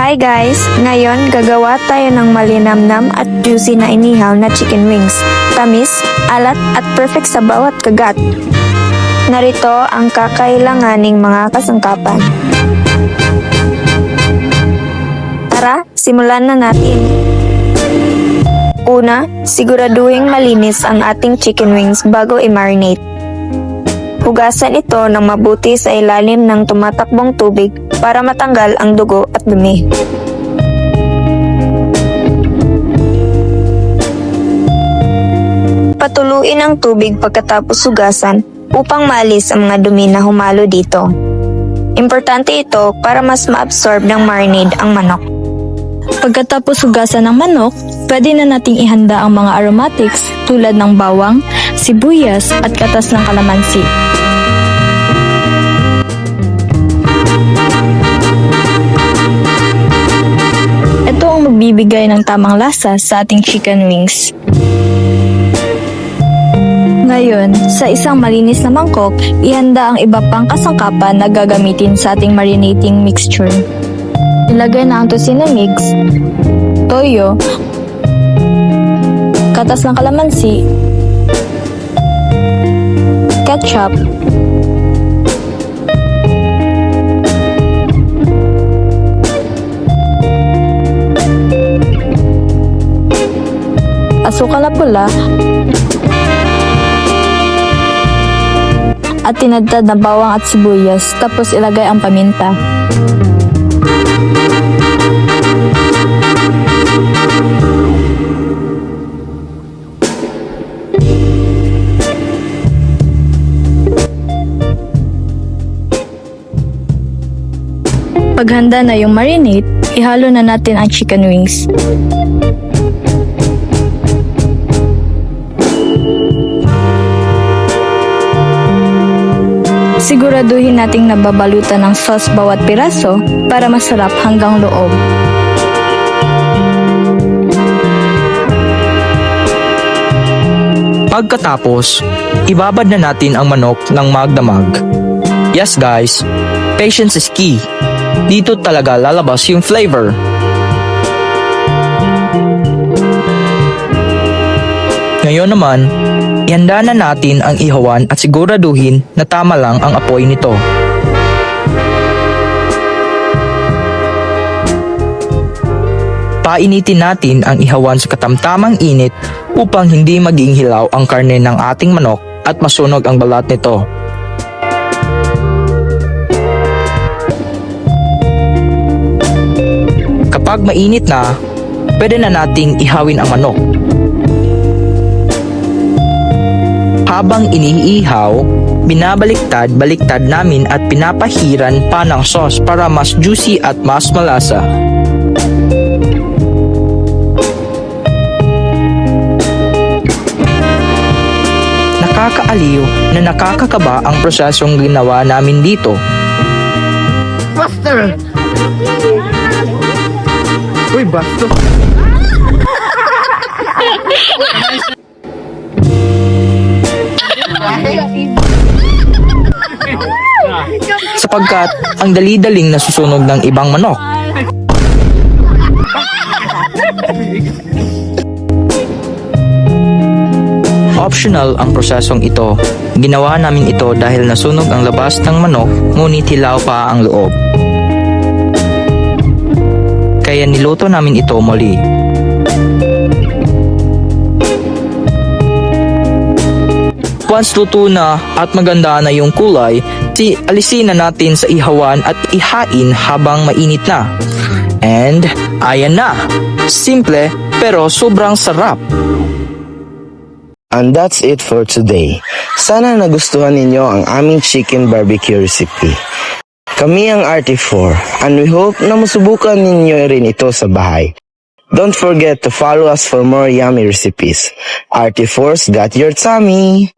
Hi guys! Ngayon, gagawa tayo ng malinamnam at juicy na inihaw na chicken wings. Tamis, alat at perfect sa bawat kagat. Narito ang kakailanganing mga kasangkapan. Tara, simulan na natin. Una, siguraduhin malinis ang ating chicken wings bago i-marinate. Hugasan ito ng mabuti sa ilalim ng tumatakbong tubig para matanggal ang dugo at dumi. Patuluin ang tubig pagkatapos hugasan upang maalis ang mga dumi na humalo dito. Importante ito para mas ma-absorb ng marinade ang manok. Pagkatapos hugasan ng manok, pwede na nating ihanda ang mga aromatics tulad ng bawang, sibuyas at katas ng kalamansi. Ito ang magbibigay ng tamang lasa sa ating chicken wings. Ngayon, sa isang malinis na mangkok, ihanda ang iba pang kasangkapan na gagamitin sa ating marinating mixture. Ilagay na ang tocino mix, toyo, katas ng kalamansi, ketchup, asukal na pula, at tinadtad na bawang at sibuyas, tapos ilagay ang paminta. Paghanda na yung marinade, ihalo na natin ang chicken wings. Siguraduhin nating nababalutan ng sauce bawat piraso para masarap hanggang loob. Pagkatapos, ibabad na natin ang manok ng magdamag. Yes guys, patience is key. Dito talaga lalabas yung flavor. Ngayon naman, ihanda na natin ang ihawan at siguraduhin na tama lang ang apoy nito. Painitin natin ang ihawan sa katamtamang init upang hindi maging hilaw ang karne ng ating manok at masunog ang balat nito. Kapag mainit na, pwede na nating ihawin ang manok. Habang iniihaw, binabaliktad-baliktad namin at pinapahiran pa ng sauce para mas juicy at mas malasa. Nakakaaliw na nakakakaba ang prosesong ginawa namin dito. Faster! Uy, basto! Sapagkat ang dali-daling nasusunog ng ibang manok. Optional ang prosesong ito. Ginawa namin ito dahil nasunog ang labas ng manok, ngunit hilaw pa ang loob. Kaya niluto namin ito muli. Once luto na at maganda na yung kulay, alisin na natin sa ihawan at ihain habang mainit na. And ayan na! Simple pero sobrang sarap! And that's it for today. Sana nagustuhan ninyo ang aming chicken barbecue recipe. Kami ang RT4 and we hope na masubukan ninyo rin ito sa bahay. Don't forget to follow us for more yummy recipes. RT4's got your tummy!